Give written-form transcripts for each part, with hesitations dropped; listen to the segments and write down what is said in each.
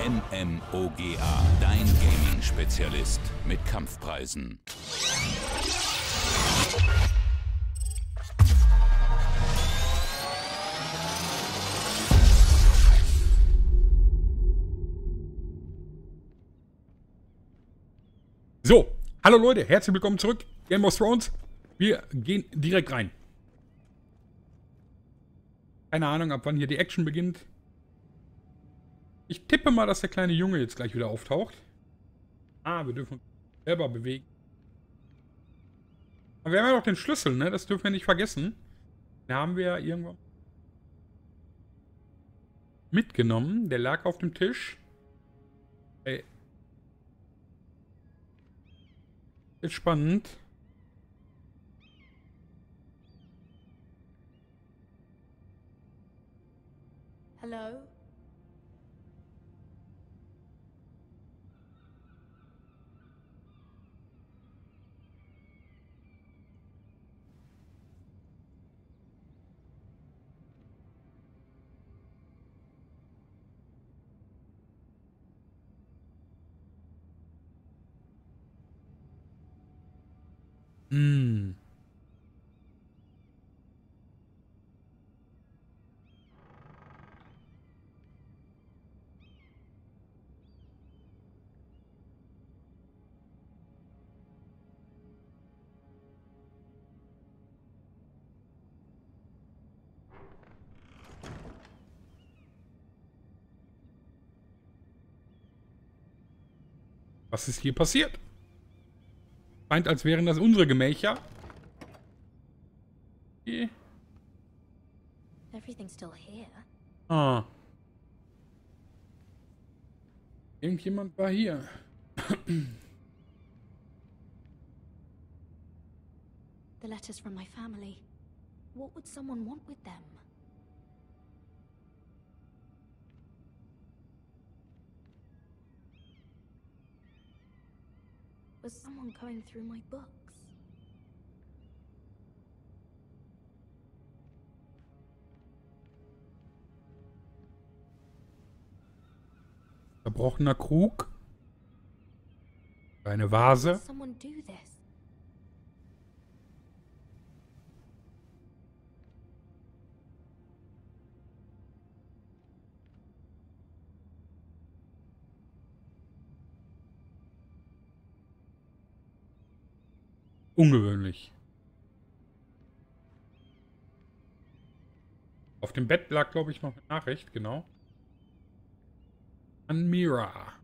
MMOGA, dein Gaming-Spezialist mit Kampfpreisen. So, hallo Leute, herzlich willkommen zurück. Game of Thrones. Wir gehen direkt rein. Keine Ahnung, ab wann hier die Action beginnt. Ich tippe mal, dass der kleine Junge jetzt gleich wieder auftaucht. Ah, wir dürfen uns selber bewegen. Aber wir haben ja noch den Schlüssel, ne? Das dürfen wir nicht vergessen. Den haben wir ja irgendwo mitgenommen. Der lag auf dem Tisch. Ey. Ist spannend. Hello? Hm. Was ist hier passiert? Scheint, als wären das unsere Gemächer. Okay. Everything's still here. Ah. Irgendjemand war hier. The letters from my family. What would someone want with them? Was someone going through my books? Zerbrochener Krug. Eine Vase. Did someone do this? Ungewöhnlich. Auf dem Bett lag, glaube ich, noch eine Nachricht, genau. An Mira.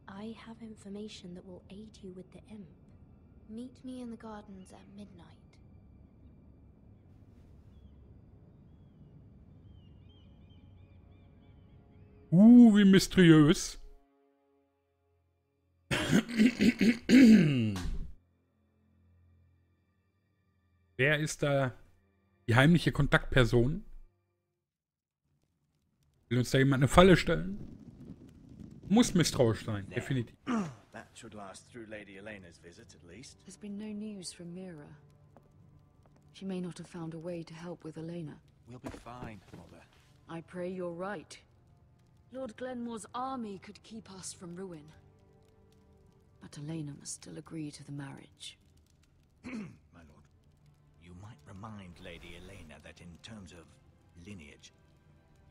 I have information that will aid you with the imp. Meet me in the gardens at midnight. Wie mysteriös. Wer ist da die heimliche Kontaktperson? Will uns da jemand eine Falle stellen? Muss misstrauisch sein, definitiv. That should last through Lady Elena's visit, at least. There's been no news from Mira. She may not have found a way to help with Elena. We'll be fine, Mother. I pray you're right. Lord Glenmore's army could keep us from ruin. But Elena must still agree to the marriage. My lord, you might remind Lady Elena that in terms of lineage,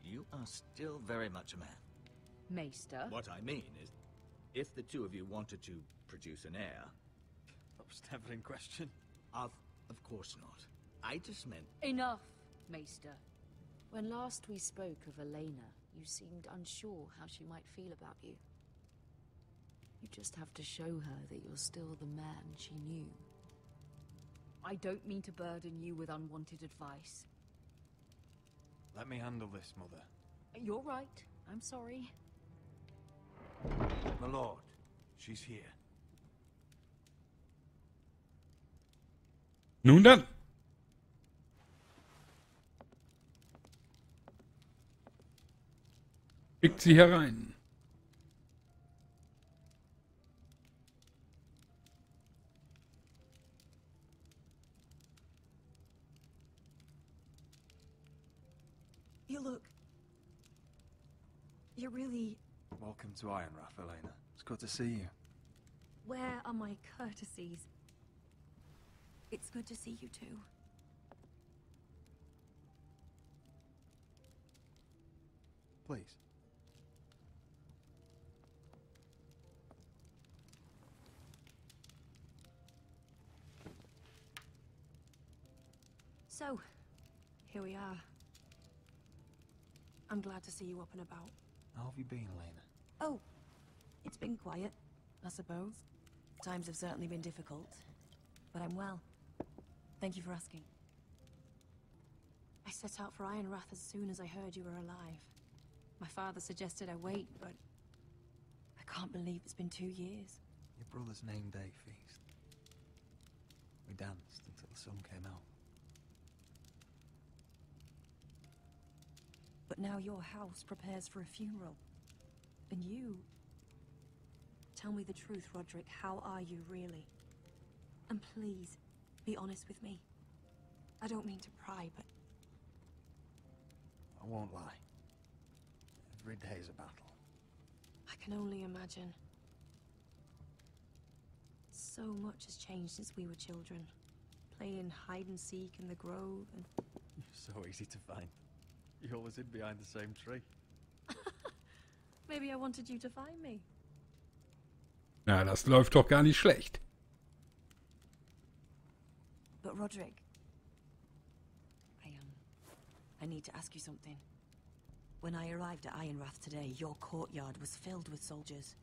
you are still very much a man. Maester? What I mean is, if the two of you wanted to produce an heir... That was never in question. Of course not. I just meant... Enough, Maester. When last we spoke of Elena, you seemed unsure how she might feel about you. You just have to show her that you're still the man she knew. I don't mean to burden you with unwanted advice. Let me handle this, Mother. You're right. I'm sorry. My lord, she's here. Nun dann. Schickt sie herein. You look... You're really... Welcome to Ironrath, Elena. It's good to see you. Where are my courtesies? It's good to see you too. Please. So, here we are. I'm glad to see you up and about. How have you been, Elena? Oh, it's been quiet, I suppose. Times have certainly been difficult, but I'm well. Thank you for asking. I set out for Ironrath as soon as I heard you were alive. My father suggested I wait, but I can't believe it's been 2 years. Your brother's name day feast. We danced until the sun came out. But now your house prepares for a funeral. And you... Tell me the truth, Roderick. How are you, really? And please, be honest with me. I don't mean to pry, but... I won't lie. Every day's a battle. I can only imagine. So much has changed since we were children. Playing hide and seek in the grove and... You're so easy to find. You always hid behind the same tree. Maybe I wanted you to find me. Na, das läuft doch gar nicht schlecht. But Roderick, I need to ask you something. When I arrived at Ironrath today, your courtyard was filled with soldiers.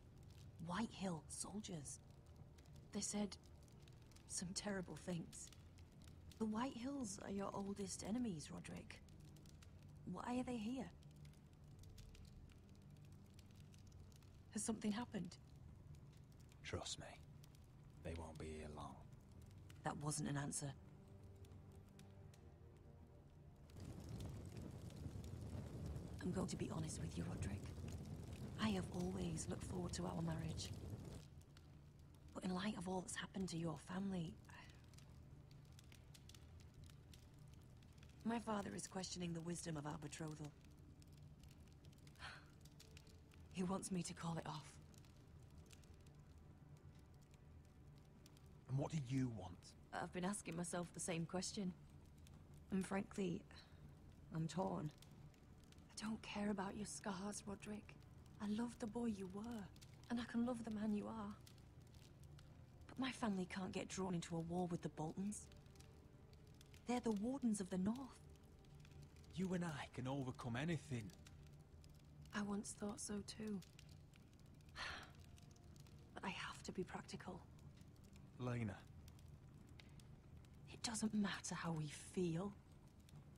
White Hill soldiers. They said some terrible things. The White Hills are your oldest enemies, Roderick. Why are they here? Has something happened? Trust me. They won't be here long. That wasn't an answer. I'm going to be honest with you, Roderick. I have always looked forward to our marriage. But in light of all that's happened to your family... My father is questioning the wisdom of our betrothal. He wants me to call it off. And what do you want? I've been asking myself the same question. And frankly, I'm torn. I don't care about your scars, Roderick. I love the boy you were, and I can love the man you are. But my family can't get drawn into a war with the Boltons. They're the Wardens of the North. You and I can overcome anything. I once thought so too. But I have to be practical. Lena. It doesn't matter how we feel.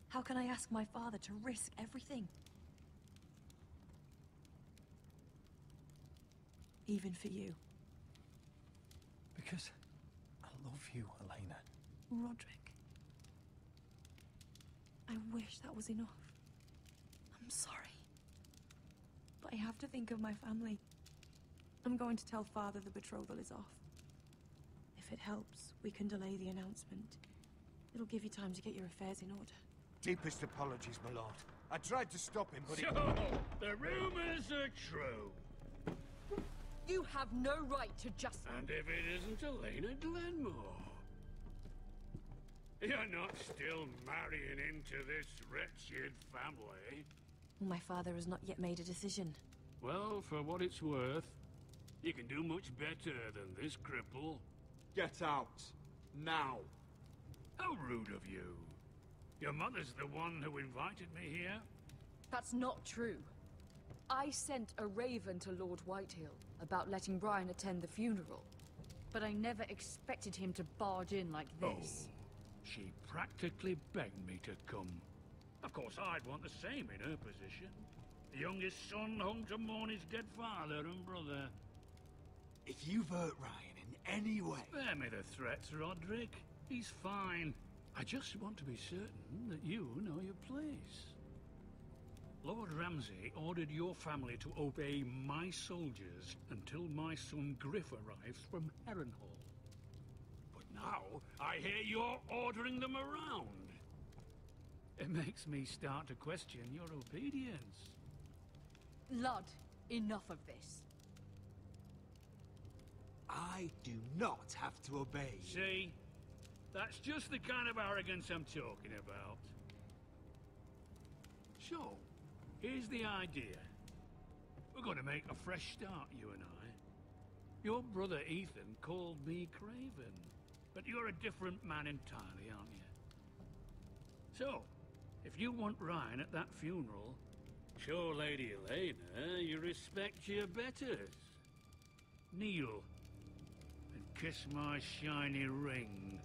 How can I ask my father to risk everything? Even for you. Because I love you, Elena. Roderick. I wish that was enough. I'm sorry. But I have to think of my family. I'm going to tell Father the betrothal is off. If it helps, we can delay the announcement. It'll give you time to get your affairs in order. Deepest apologies, my lord. I tried to stop him, but he... So, the rumors are true. You have no right to just... And if it isn't Elena Glenmore? You're not still marrying into this wretched family? My father has not yet made a decision. Well, for what it's worth, you can do much better than this cripple. Get out. Now. How rude of you. Your mother's the one who invited me here? That's not true. I sent a raven to Lord Whitehill about letting Brian attend the funeral. But I never expected him to barge in like this. Oh, she practically begged me to come. Of course, I'd want the same in her position. The youngest son home to mourn his dead father and brother. If you've hurt Ryan in any way... Spare me the threats, Roderick. He's fine. I just want to be certain that you know your place. Lord Ramsay ordered your family to obey my soldiers until my son Griff arrives from Harrenhal. But now, I hear you're ordering them around. It makes me start to question your obedience. Lud, enough of this. I do not have to obey you. See? That's just the kind of arrogance I'm talking about. So, here's the idea. We're going to make a fresh start, you and I. Your brother Ethan called me Craven, but you're a different man entirely, aren't you? So, if you want Ryan at that funeral, show Lady Elena you respect your betters. Kneel and kiss my shiny ring.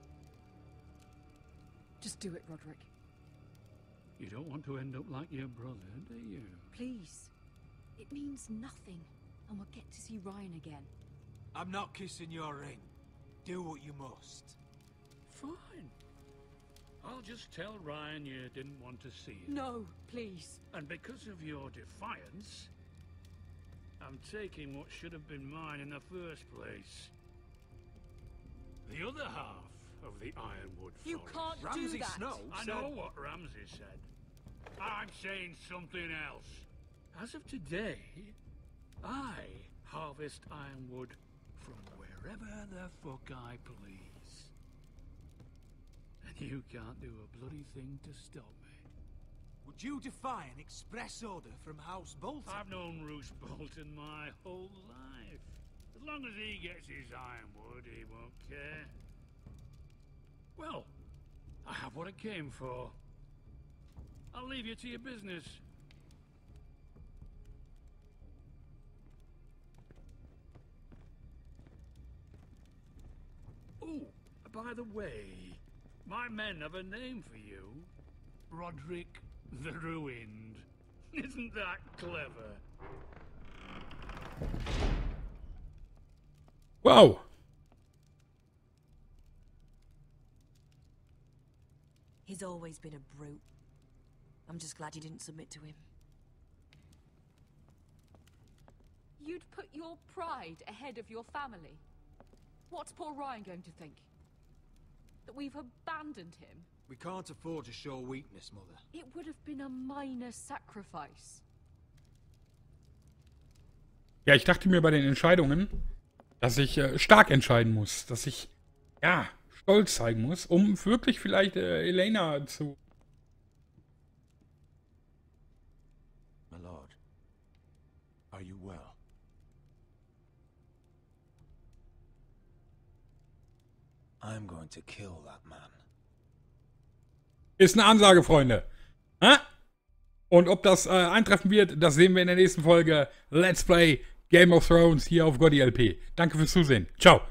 Just do it, Roderick. You don't want to end up like your brother, do you? Please. It means nothing, and we'll get to see Ryan again. I'm not kissing your ring. Do what you must. Fine. I'll just tell Ryan you didn't want to see him. No, please. And because of your defiance, I'm taking what should have been mine in the first place. The other half of the Ironwood Forest. You can't Ramsay do that. Snow I know what Ramsay said. I'm saying something else. As of today, I harvest ironwood from wherever the fuck I please. And you can't do a bloody thing to stop me. Would you defy an express order from House Bolton? I've known Roose Bolton my whole life. As long as he gets his ironwood, he won't care. Well, I have what I came for. I'll leave you to your business. Oh, by the way, my men have a name for you. Roderick the Ruined. Isn't that clever? Wow. He's always been a brute. I'm just glad you didn't submit to him. You'd put your pride ahead of your family. What's poor Ryan going to think? That we've abandoned him? We can't afford to show weakness, Mother. It would have been a minor sacrifice. Ja, ich dachte mir bei den Entscheidungen, dass ich stark entscheiden muss. Dass ich, ja, Stolz zeigen muss, um wirklich vielleicht Elena zu... My lord, are you well? I'm going to kill that man. Ist eine Ansage, Freunde. Ha? Und ob das eintreffen wird, das sehen wir in der nächsten Folge. Let's Play Game of Thrones hier auf GoddyLP. Danke fürs Zusehen. Ciao.